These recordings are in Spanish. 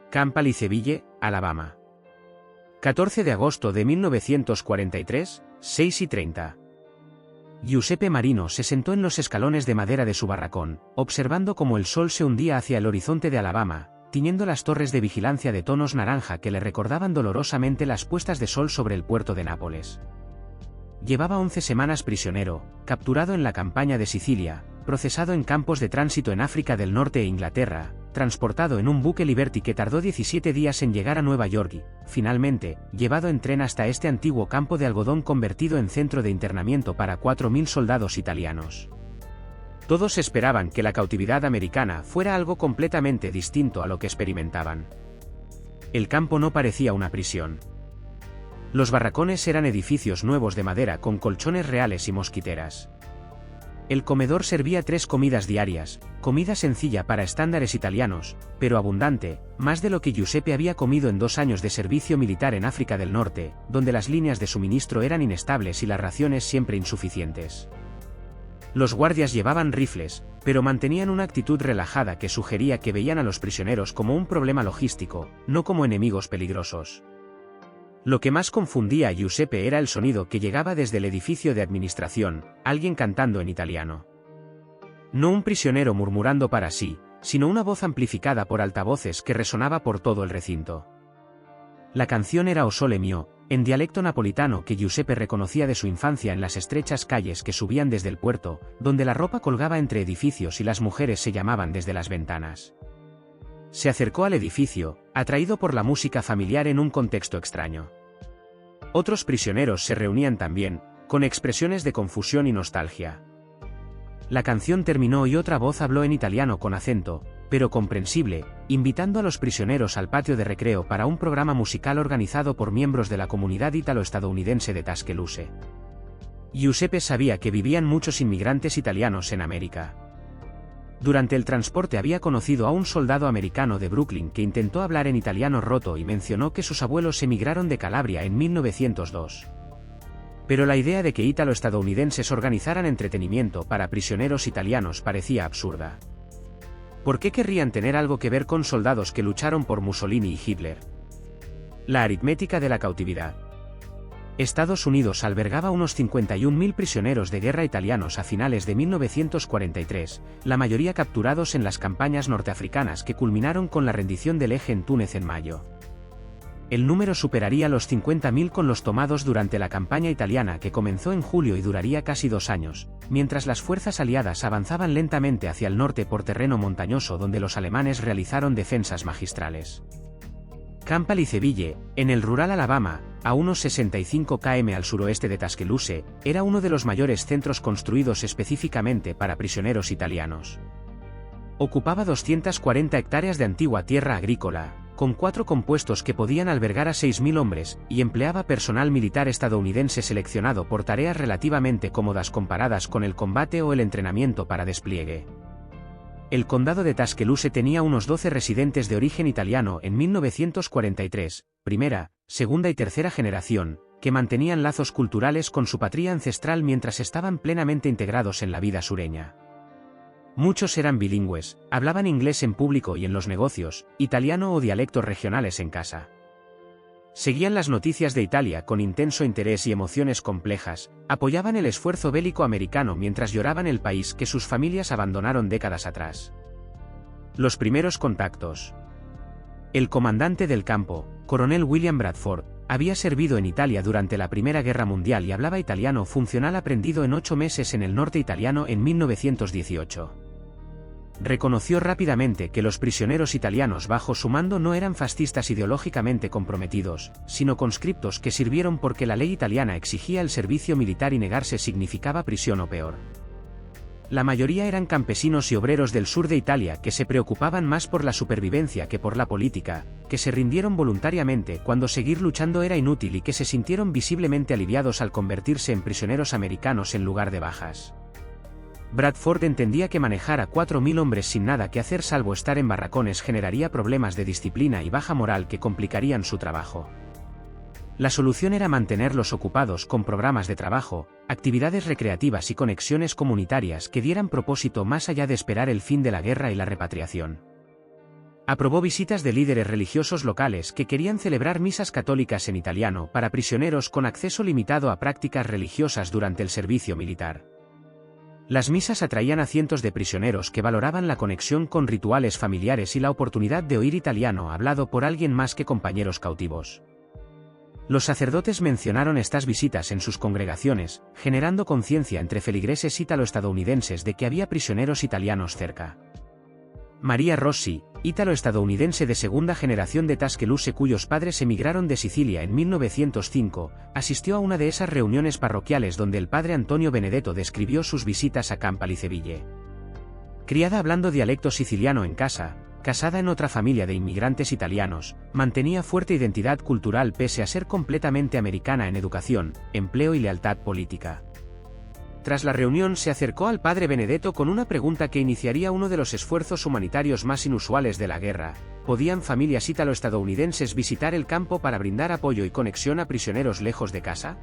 Camp Aliceville, Alabama. 14 de agosto de 1943, 6:30. Giuseppe Marino se sentó en los escalones de madera de su barracón, observando cómo el sol se hundía hacia el horizonte de Alabama, tiñendo las torres de vigilancia de tonos naranja que le recordaban dolorosamente las puestas de sol sobre el puerto de Nápoles. Llevaba 11 semanas prisionero, capturado en la campaña de Sicilia, procesado en campos de tránsito en África del Norte e Inglaterra, transportado en un buque Liberty que tardó 17 días en llegar a Nueva York y, finalmente, llevado en tren hasta este antiguo campo de algodón convertido en centro de internamiento para 4.000 soldados italianos. Todos esperaban que la cautividad americana fuera algo completamente distinto a lo que experimentaban. El campo no parecía una prisión. Los barracones eran edificios nuevos de madera con colchones reales y mosquiteras. El comedor servía 3 comidas diarias, comida sencilla para estándares italianos, pero abundante, más de lo que Giuseppe había comido en 2 años de servicio militar en África del Norte, donde las líneas de suministro eran inestables y las raciones siempre insuficientes. Los guardias llevaban rifles, pero mantenían una actitud relajada que sugería que veían a los prisioneros como un problema logístico, no como enemigos peligrosos. Lo que más confundía a Giuseppe era el sonido que llegaba desde el edificio de administración, alguien cantando en italiano. No un prisionero murmurando para sí, sino una voz amplificada por altavoces que resonaba por todo el recinto. La canción era O Sole Mio, en dialecto napolitano que Giuseppe reconocía de su infancia en las estrechas calles que subían desde el puerto, donde la ropa colgaba entre edificios y las mujeres se llamaban desde las ventanas. Se acercó al edificio, atraído por la música familiar en un contexto extraño. Otros prisioneros se reunían también, con expresiones de confusión y nostalgia. La canción terminó y otra voz habló en italiano con acento, pero comprensible, invitando a los prisioneros al patio de recreo para un programa musical organizado por miembros de la comunidad ítalo-estadounidense de Tuscaloosa. Giuseppe sabía que vivían muchos inmigrantes italianos en América. Durante el transporte había conocido a un soldado americano de Brooklyn que intentó hablar en italiano roto y mencionó que sus abuelos emigraron de Calabria en 1902. Pero la idea de que ítalo-estadounidenses organizaran entretenimiento para prisioneros italianos parecía absurda. ¿Por qué querrían tener algo que ver con soldados que lucharon por Mussolini y Hitler? La aritmética de la cautividad. Estados Unidos albergaba unos 51.000 prisioneros de guerra italianos a finales de 1943, la mayoría capturados en las campañas norteafricanas que culminaron con la rendición del Eje en Túnez en mayo. El número superaría los 50.000 con los tomados durante la campaña italiana que comenzó en julio y duraría casi 2 años, mientras las fuerzas aliadas avanzaban lentamente hacia el norte por terreno montañoso donde los alemanes realizaron defensas magistrales. Camp Aliceville, en el rural Alabama, a unos 65 km al suroeste de Tuscaloosa, era uno de los mayores centros construidos específicamente para prisioneros italianos. Ocupaba 240 hectáreas de antigua tierra agrícola, con 4 compuestos que podían albergar a 6.000 hombres, y empleaba personal militar estadounidense seleccionado por tareas relativamente cómodas comparadas con el combate o el entrenamiento para despliegue. El condado de Tuscaloosa tenía unos 12 residentes de origen italiano en 1943, primera, segunda y tercera generación, que mantenían lazos culturales con su patria ancestral mientras estaban plenamente integrados en la vida sureña. Muchos eran bilingües, hablaban inglés en público y en los negocios, italiano o dialectos regionales en casa. Seguían las noticias de Italia con intenso interés y emociones complejas, apoyaban el esfuerzo bélico americano mientras lloraban el país que sus familias abandonaron décadas atrás. Los primeros contactos. El comandante del campo, coronel William Bradford, había servido en Italia durante la Primera Guerra Mundial y hablaba italiano funcional aprendido en 8 meses en el norte italiano en 1918. Reconoció rápidamente que los prisioneros italianos bajo su mando no eran fascistas ideológicamente comprometidos, sino conscriptos que sirvieron porque la ley italiana exigía el servicio militar y negarse significaba prisión o peor. La mayoría eran campesinos y obreros del sur de Italia que se preocupaban más por la supervivencia que por la política, que se rindieron voluntariamente cuando seguir luchando era inútil y que se sintieron visiblemente aliviados al convertirse en prisioneros americanos en lugar de bajas. Bradford entendía que manejar a 4.000 hombres sin nada que hacer salvo estar en barracones generaría problemas de disciplina y baja moral que complicarían su trabajo. La solución era mantenerlos ocupados con programas de trabajo, actividades recreativas y conexiones comunitarias que dieran propósito más allá de esperar el fin de la guerra y la repatriación. Aprobó visitas de líderes religiosos locales que querían celebrar misas católicas en italiano para prisioneros con acceso limitado a prácticas religiosas durante el servicio militar. Las misas atraían a cientos de prisioneros que valoraban la conexión con rituales familiares y la oportunidad de oír italiano hablado por alguien más que compañeros cautivos. Los sacerdotes mencionaron estas visitas en sus congregaciones, generando conciencia entre feligreses ítalo-estadounidenses de que había prisioneros italianos cerca. María Rossi, ítalo-estadounidense de segunda generación de Tuscaloosa cuyos padres emigraron de Sicilia en 1905, asistió a una de esas reuniones parroquiales donde el padre Antonio Benedetto describió sus visitas a Campalice. Criada hablando dialecto siciliano en casa, casada en otra familia de inmigrantes italianos, mantenía fuerte identidad cultural pese a ser completamente americana en educación, empleo y lealtad política. Tras la reunión se acercó al padre Benedetto con una pregunta que iniciaría uno de los esfuerzos humanitarios más inusuales de la guerra: ¿podían familias ítalo-estadounidenses visitar el campo para brindar apoyo y conexión a prisioneros lejos de casa?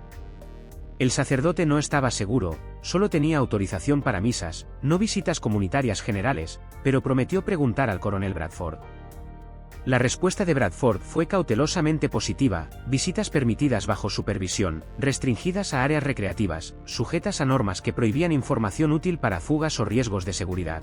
El sacerdote no estaba seguro, solo tenía autorización para misas, no visitas comunitarias generales, pero prometió preguntar al coronel Bradford. La respuesta de Bradford fue cautelosamente positiva: visitas permitidas bajo supervisión, restringidas a áreas recreativas, sujetas a normas que prohibían información útil para fugas o riesgos de seguridad.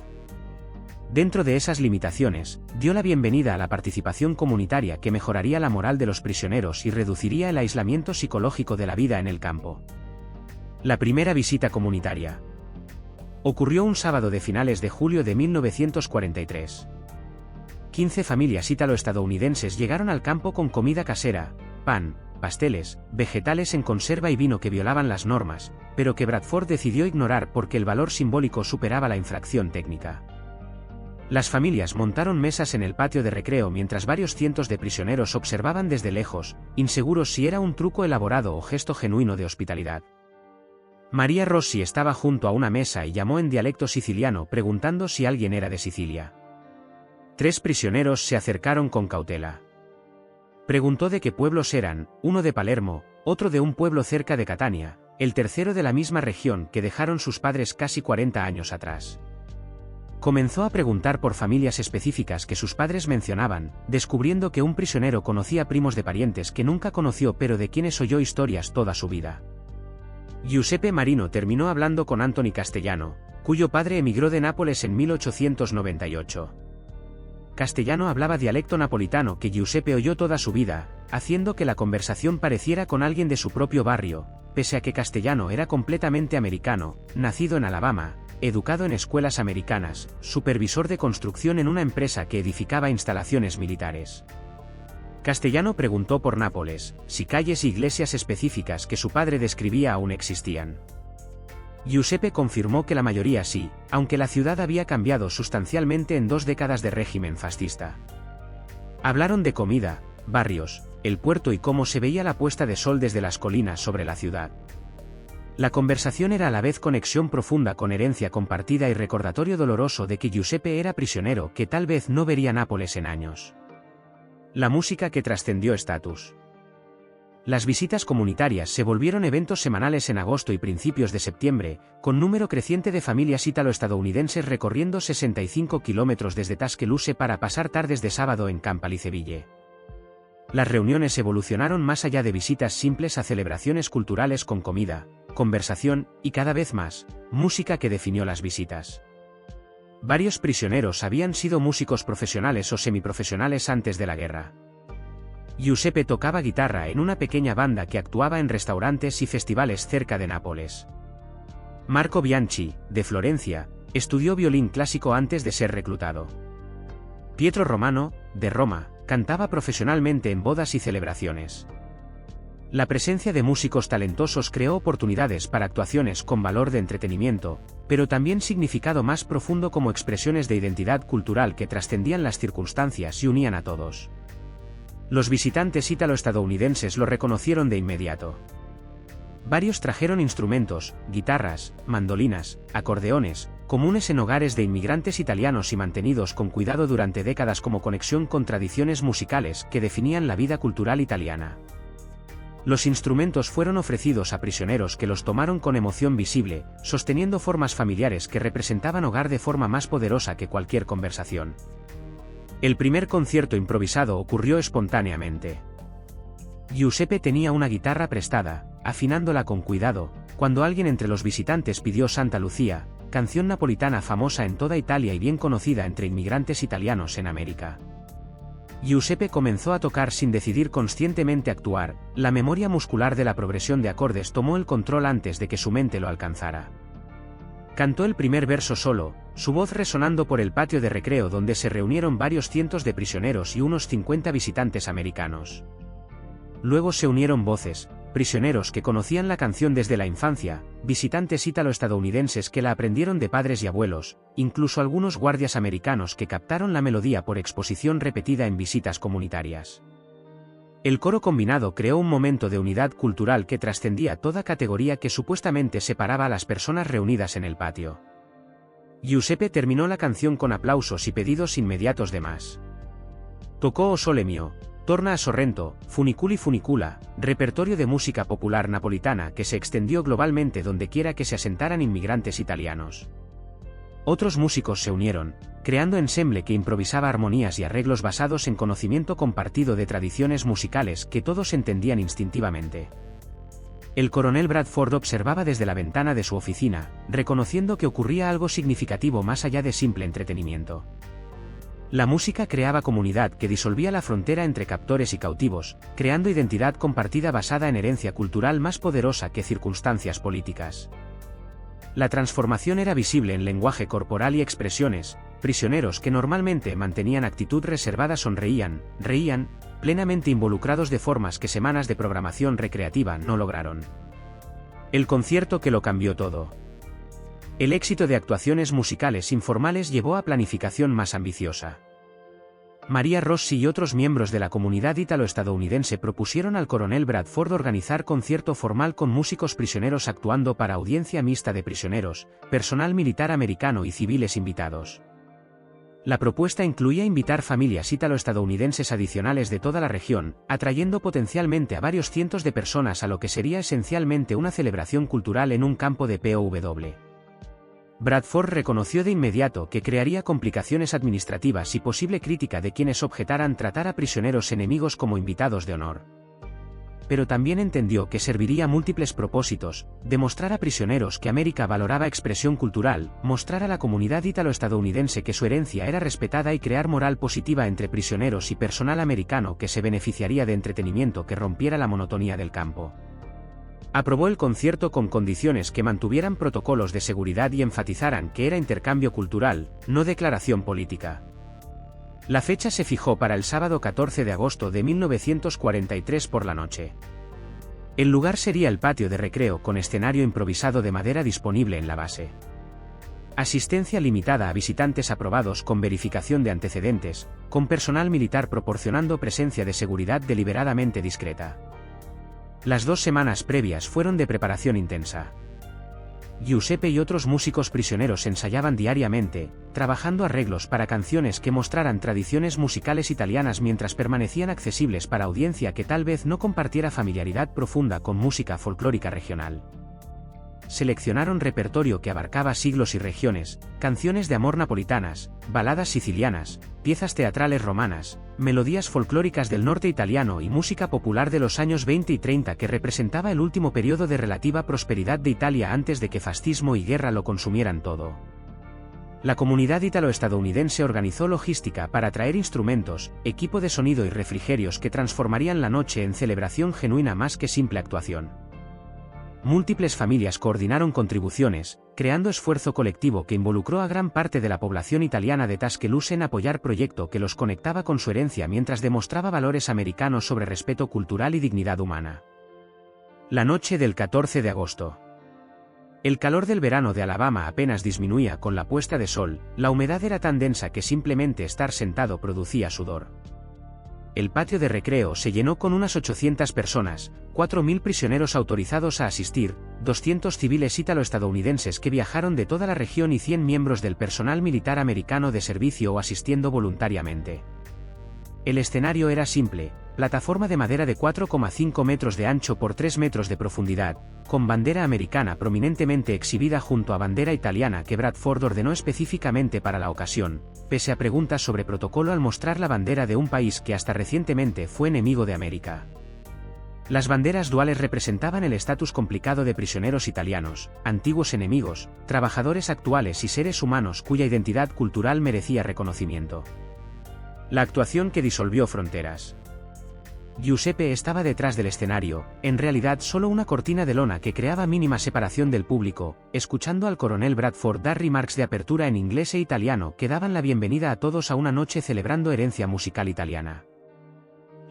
Dentro de esas limitaciones, dio la bienvenida a la participación comunitaria que mejoraría la moral de los prisioneros y reduciría el aislamiento psicológico de la vida en el campo. La primera visita comunitaria ocurrió un sábado de finales de julio de 1943. 15 familias ítalo-estadounidenses llegaron al campo con comida casera, pan, pasteles, vegetales en conserva y vino que violaban las normas, pero que Bradford decidió ignorar porque el valor simbólico superaba la infracción técnica. Las familias montaron mesas en el patio de recreo mientras varios cientos de prisioneros observaban desde lejos, inseguros si era un truco elaborado o gesto genuino de hospitalidad. María Rossi estaba junto a una mesa y llamó en dialecto siciliano preguntando si alguien era de Sicilia. 3 prisioneros se acercaron con cautela. Preguntó de qué pueblos eran, uno de Palermo, otro de un pueblo cerca de Catania, el tercero de la misma región que dejaron sus padres casi 40 años atrás. Comenzó a preguntar por familias específicas que sus padres mencionaban, descubriendo que un prisionero conocía primos de parientes que nunca conoció pero de quienes oyó historias toda su vida. Giuseppe Marino terminó hablando con Anthony Castellano, cuyo padre emigró de Nápoles en 1898. Castellano hablaba dialecto napolitano que Giuseppe oyó toda su vida, haciendo que la conversación pareciera con alguien de su propio barrio, pese a que Castellano era completamente americano, nacido en Alabama, educado en escuelas americanas, supervisor de construcción en una empresa que edificaba instalaciones militares. Castellano preguntó por Nápoles, si calles e iglesias específicas que su padre describía aún existían. Giuseppe confirmó que la mayoría sí, aunque la ciudad había cambiado sustancialmente en 2 décadas de régimen fascista. Hablaron de comida, barrios, el puerto y cómo se veía la puesta de sol desde las colinas sobre la ciudad. La conversación era a la vez conexión profunda con herencia compartida y recordatorio doloroso de que Giuseppe era prisionero que tal vez no vería Nápoles en años. La música que trascendió estatus. Las visitas comunitarias se volvieron eventos semanales en agosto y principios de septiembre, con número creciente de familias ítalo-estadounidenses recorriendo 65 kilómetros desde Tuscaloosa para pasar tardes de sábado en Campalice. Las reuniones evolucionaron más allá de visitas simples a celebraciones culturales con comida, conversación, y cada vez más, música que definió las visitas. Varios prisioneros habían sido músicos profesionales o semiprofesionales antes de la guerra. Giuseppe tocaba guitarra en una pequeña banda que actuaba en restaurantes y festivales cerca de Nápoles. Marco Bianchi, de Florencia, estudió violín clásico antes de ser reclutado. Pietro Romano, de Roma, cantaba profesionalmente en bodas y celebraciones. La presencia de músicos talentosos creó oportunidades para actuaciones con valor de entretenimiento, pero también significado más profundo como expresiones de identidad cultural que trascendían las circunstancias y unían a todos. Los visitantes ítalo-estadounidenses lo reconocieron de inmediato. Varios trajeron instrumentos, guitarras, mandolinas, acordeones, comunes en hogares de inmigrantes italianos y mantenidos con cuidado durante décadas como conexión con tradiciones musicales que definían la vida cultural italiana. Los instrumentos fueron ofrecidos a prisioneros que los tomaron con emoción visible, sosteniendo formas familiares que representaban hogar de forma más poderosa que cualquier conversación. El primer concierto improvisado ocurrió espontáneamente. Giuseppe tenía una guitarra prestada, afinándola con cuidado, cuando alguien entre los visitantes pidió Santa Lucía, canción napolitana famosa en toda Italia y bien conocida entre inmigrantes italianos en América. Giuseppe comenzó a tocar sin decidir conscientemente actuar, la memoria muscular de la progresión de acordes tomó el control antes de que su mente lo alcanzara. Cantó el primer verso solo, su voz resonando por el patio de recreo donde se reunieron varios cientos de prisioneros y unos 50 visitantes americanos. Luego se unieron voces, prisioneros que conocían la canción desde la infancia, visitantes ítalo-estadounidenses que la aprendieron de padres y abuelos, incluso algunos guardias americanos que captaron la melodía por exposición repetida en visitas comunitarias. El coro combinado creó un momento de unidad cultural que trascendía toda categoría que supuestamente separaba a las personas reunidas en el patio. Giuseppe terminó la canción con aplausos y pedidos inmediatos de más. Tocó O Sole Mio, Torna a Sorrento, Funiculi Funicula, repertorio de música popular napolitana que se extendió globalmente dondequiera que se asentaran inmigrantes italianos. Otros músicos se unieron, creando ensemble que improvisaba armonías y arreglos basados en conocimiento compartido de tradiciones musicales que todos entendían instintivamente. El coronel Bradford observaba desde la ventana de su oficina, reconociendo que ocurría algo significativo más allá de simple entretenimiento. La música creaba comunidad que disolvía la frontera entre captores y cautivos, creando identidad compartida basada en herencia cultural más poderosa que circunstancias políticas. La transformación era visible en lenguaje corporal y expresiones, prisioneros que normalmente mantenían actitud reservada sonreían, reían, plenamente involucrados de formas que semanas de programación recreativa no lograron. El concierto que lo cambió todo. El éxito de actuaciones musicales informales llevó a planificación más ambiciosa. María Rossi y otros miembros de la comunidad ítalo-estadounidense propusieron al coronel Bradford organizar concierto formal con músicos prisioneros actuando para audiencia mixta de prisioneros, personal militar americano y civiles invitados. La propuesta incluía invitar familias ítalo-estadounidenses adicionales de toda la región, atrayendo potencialmente a varios cientos de personas a lo que sería esencialmente una celebración cultural en un campo de POW. Bradford reconoció de inmediato que crearía complicaciones administrativas y posible crítica de quienes objetaran tratar a prisioneros enemigos como invitados de honor. Pero también entendió que serviría a múltiples propósitos: demostrar a prisioneros que América valoraba expresión cultural, mostrar a la comunidad ítalo-estadounidense que su herencia era respetada y crear moral positiva entre prisioneros y personal americano que se beneficiaría de entretenimiento que rompiera la monotonía del campo. Aprobó el concierto con condiciones que mantuvieran protocolos de seguridad y enfatizaran que era intercambio cultural, no declaración política. La fecha se fijó para el sábado 14 de agosto de 1943 por la noche. El lugar sería el patio de recreo con escenario improvisado de madera disponible en la base. Asistencia limitada a visitantes aprobados con verificación de antecedentes, con personal militar proporcionando presencia de seguridad deliberadamente discreta. Las 2 semanas previas fueron de preparación intensa. Giuseppe y otros músicos prisioneros ensayaban diariamente, trabajando arreglos para canciones que mostraran tradiciones musicales italianas mientras permanecían accesibles para audiencia que tal vez no compartiera familiaridad profunda con música folclórica regional. Seleccionaron repertorio que abarcaba siglos y regiones, canciones de amor napolitanas, baladas sicilianas, piezas teatrales romanas, melodías folclóricas del norte italiano y música popular de los años 20 y 30 que representaba el último periodo de relativa prosperidad de Italia antes de que fascismo y guerra lo consumieran todo. La comunidad ítalo-estadounidense organizó logística para traer instrumentos, equipo de sonido y refrigerios que transformarían la noche en celebración genuina más que simple actuación. Múltiples familias coordinaron contribuciones, creando esfuerzo colectivo que involucró a gran parte de la población italiana de Tuscaloosa en apoyar proyecto que los conectaba con su herencia mientras demostraba valores americanos sobre respeto cultural y dignidad humana. La noche del 14 de agosto. El calor del verano de Alabama apenas disminuía con la puesta de sol, la humedad era tan densa que simplemente estar sentado producía sudor. El patio de recreo se llenó con unas 800 personas, 4.000 prisioneros autorizados a asistir, 200 civiles ítalo-estadounidenses que viajaron de toda la región y 100 miembros del personal militar americano de servicio o asistiendo voluntariamente. El escenario era simple, plataforma de madera de 4,5 metros de ancho por 3 metros de profundidad, con bandera americana prominentemente exhibida junto a bandera italiana que Bradford ordenó específicamente para la ocasión, pese a preguntas sobre protocolo al mostrar la bandera de un país que hasta recientemente fue enemigo de América. Las banderas duales representaban el estatus complicado de prisioneros italianos, antiguos enemigos, trabajadores actuales y seres humanos cuya identidad cultural merecía reconocimiento. La actuación que disolvió fronteras. Giuseppe estaba detrás del escenario, en realidad solo una cortina de lona que creaba mínima separación del público, escuchando al coronel Bradford dar remarks de apertura en inglés e italiano que daban la bienvenida a todos a una noche celebrando herencia musical italiana.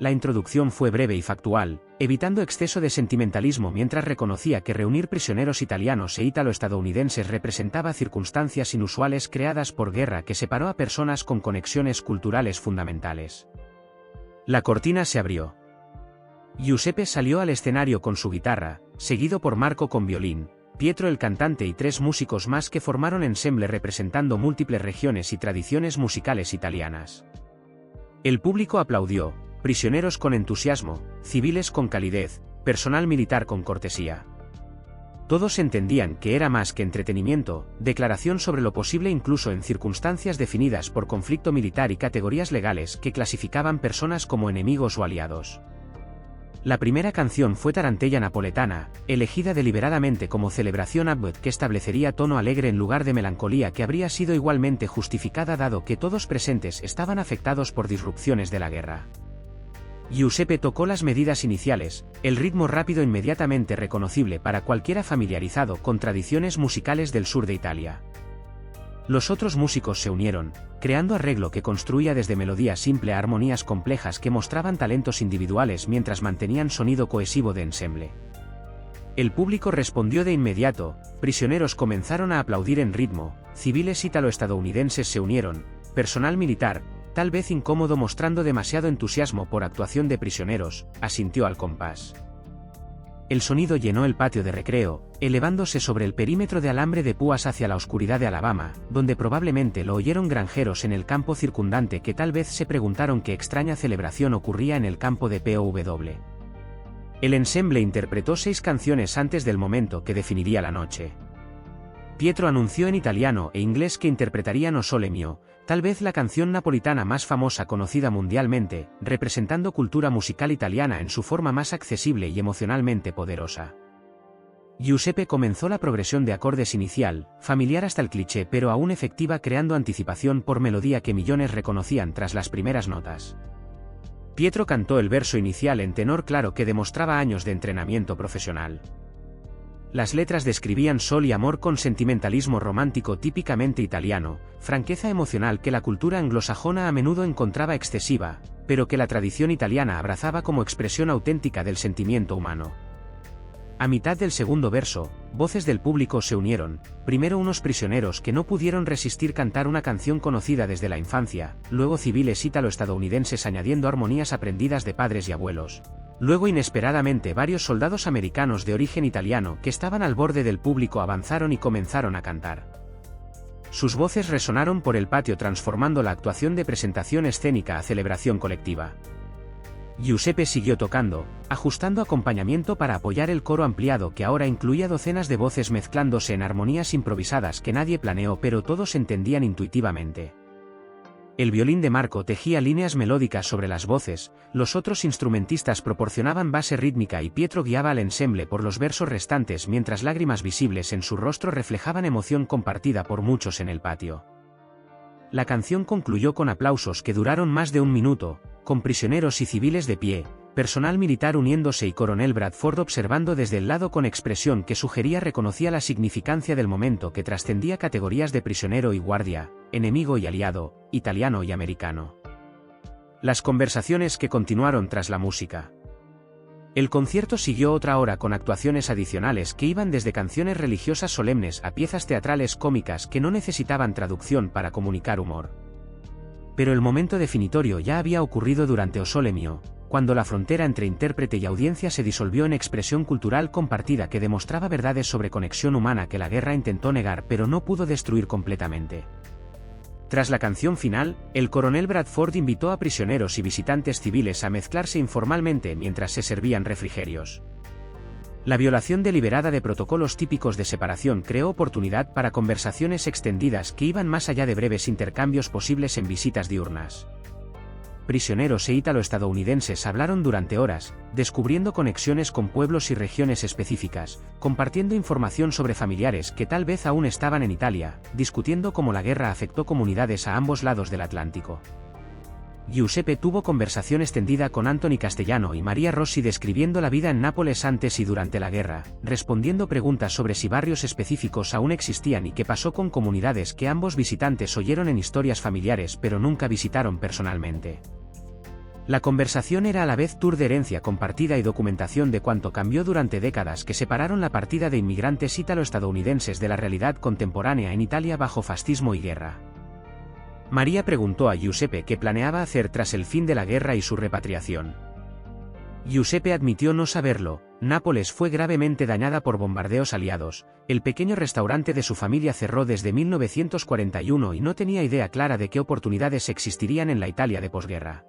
La introducción fue breve y factual, evitando exceso de sentimentalismo mientras reconocía que reunir prisioneros italianos e ítalo-estadounidenses representaba circunstancias inusuales creadas por guerra que separó a personas con conexiones culturales fundamentales. La cortina se abrió. Giuseppe salió al escenario con su guitarra, seguido por Marco con violín, Pietro el cantante y 3 músicos más que formaron ensemble representando múltiples regiones y tradiciones musicales italianas. El público aplaudió, prisioneros con entusiasmo, civiles con calidez, personal militar con cortesía. Todos entendían que era más que entretenimiento, declaración sobre lo posible incluso en circunstancias definidas por conflicto militar y categorías legales que clasificaban personas como enemigos o aliados. La primera canción fue Tarantella Napoletana, elegida deliberadamente como celebración Abbott que establecería tono alegre en lugar de melancolía que habría sido igualmente justificada dado que todos presentes estaban afectados por disrupciones de la guerra. Giuseppe tocó las medidas iniciales, el ritmo rápido inmediatamente reconocible para cualquiera familiarizado con tradiciones musicales del sur de Italia. Los otros músicos se unieron, creando arreglo que construía desde melodía simple a armonías complejas que mostraban talentos individuales mientras mantenían sonido cohesivo de ensemble. El público respondió de inmediato, prisioneros comenzaron a aplaudir en ritmo, civiles ítalo-estadounidenses se unieron, personal militar, tal vez incómodo mostrando demasiado entusiasmo por actuación de prisioneros, asintió al compás. El sonido llenó el patio de recreo, elevándose sobre el perímetro de alambre de púas hacia la oscuridad de Alabama, donde probablemente lo oyeron granjeros en el campo circundante que tal vez se preguntaron qué extraña celebración ocurría en el campo de POW. El ensemble interpretó 6 canciones antes del momento que definiría la noche. Pietro anunció en italiano e inglés que interpretarían O Sole Mio, tal vez la canción napolitana más famosa conocida mundialmente, representando cultura musical italiana en su forma más accesible y emocionalmente poderosa. Giuseppe comenzó la progresión de acordes inicial, familiar hasta el cliché pero aún efectiva creando anticipación por melodía que millones reconocían tras las primeras notas. Pietro cantó el verso inicial en tenor claro que demostraba años de entrenamiento profesional. Las letras describían sol y amor con sentimentalismo romántico típicamente italiano, franqueza emocional que la cultura anglosajona a menudo encontraba excesiva, pero que la tradición italiana abrazaba como expresión auténtica del sentimiento humano. A mitad del segundo verso, voces del público se unieron, primero unos prisioneros que no pudieron resistir cantar una canción conocida desde la infancia, luego civiles ítalo-estadounidenses añadiendo armonías aprendidas de padres y abuelos. Luego inesperadamente varios soldados americanos de origen italiano que estaban al borde del público avanzaron y comenzaron a cantar. Sus voces resonaron por el patio transformando la actuación de presentación escénica a celebración colectiva. Giuseppe siguió tocando, ajustando acompañamiento para apoyar el coro ampliado que ahora incluía docenas de voces mezclándose en armonías improvisadas que nadie planeó pero todos entendían intuitivamente. El violín de Marco tejía líneas melódicas sobre las voces, los otros instrumentistas proporcionaban base rítmica y Pietro guiaba al ensemble por los versos restantes mientras lágrimas visibles en su rostro reflejaban emoción compartida por muchos en el patio. La canción concluyó con aplausos que duraron más de 1 minuto, con prisioneros y civiles de pie, personal militar uniéndose y coronel Bradford observando desde el lado con expresión que sugería reconocía la significancia del momento que trascendía categorías de prisionero y guardia, enemigo y aliado, italiano y americano. Las conversaciones que continuaron tras la música. El concierto siguió otra hora con actuaciones adicionales que iban desde canciones religiosas solemnes a piezas teatrales cómicas que no necesitaban traducción para comunicar humor. Pero el momento definitorio ya había ocurrido durante O Sole Mio, cuando la frontera entre intérprete y audiencia se disolvió en expresión cultural compartida que demostraba verdades sobre conexión humana que la guerra intentó negar pero no pudo destruir completamente. Tras la canción final, el coronel Bradford invitó a prisioneros y visitantes civiles a mezclarse informalmente mientras se servían refrigerios. La violación deliberada de protocolos típicos de separación creó oportunidad para conversaciones extendidas que iban más allá de breves intercambios posibles en visitas diurnas. Prisioneros e ítalo-estadounidenses hablaron durante horas, descubriendo conexiones con pueblos y regiones específicas, compartiendo información sobre familiares que tal vez aún estaban en Italia, discutiendo cómo la guerra afectó comunidades a ambos lados del Atlántico. Giuseppe tuvo conversación extendida con Anthony Castellano y Maria Rossi describiendo la vida en Nápoles antes y durante la guerra, respondiendo preguntas sobre si barrios específicos aún existían y qué pasó con comunidades que ambos visitantes oyeron en historias familiares pero nunca visitaron personalmente. La conversación era a la vez tour de herencia compartida y documentación de cuánto cambió durante décadas que separaron la partida de inmigrantes ítalo-estadounidenses de la realidad contemporánea en Italia bajo fascismo y guerra. María preguntó a Giuseppe qué planeaba hacer tras el fin de la guerra y su repatriación. Giuseppe admitió no saberlo. Nápoles fue gravemente dañada por bombardeos aliados, el pequeño restaurante de su familia cerró desde 1941 y no tenía idea clara de qué oportunidades existirían en la Italia de posguerra.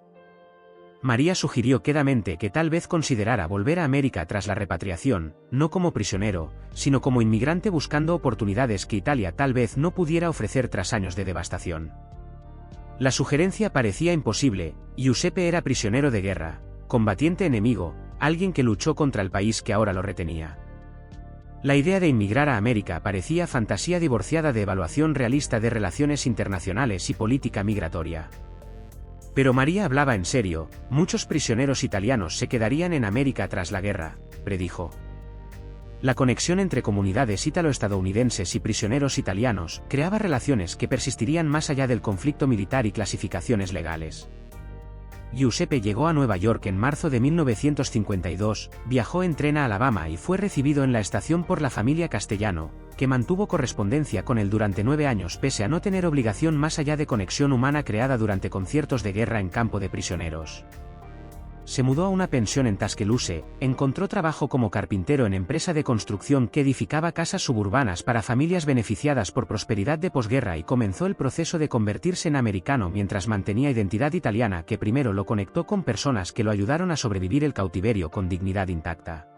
María sugirió quedamente que tal vez considerara volver a América tras la repatriación, no como prisionero, sino como inmigrante buscando oportunidades que Italia tal vez no pudiera ofrecer tras años de devastación. La sugerencia parecía imposible. Giuseppe era prisionero de guerra, combatiente enemigo, alguien que luchó contra el país que ahora lo retenía. La idea de inmigrar a América parecía fantasía divorciada de evaluación realista de relaciones internacionales y política migratoria. Pero María hablaba en serio, muchos prisioneros italianos se quedarían en América tras la guerra, predijo. La conexión entre comunidades ítalo-estadounidenses y prisioneros italianos creaba relaciones que persistirían más allá del conflicto militar y clasificaciones legales. Giuseppe llegó a Nueva York en marzo de 1952, viajó en tren a Alabama y fue recibido en la estación por la familia Castellano, que mantuvo correspondencia con él durante 9 años pese a no tener obligación más allá de conexión humana creada durante conciertos de guerra en campo de prisioneros. Se mudó a una pensión en Tuscaloosa, encontró trabajo como carpintero en empresa de construcción que edificaba casas suburbanas para familias beneficiadas por prosperidad de posguerra y comenzó el proceso de convertirse en americano mientras mantenía identidad italiana que primero lo conectó con personas que lo ayudaron a sobrevivir el cautiverio con dignidad intacta.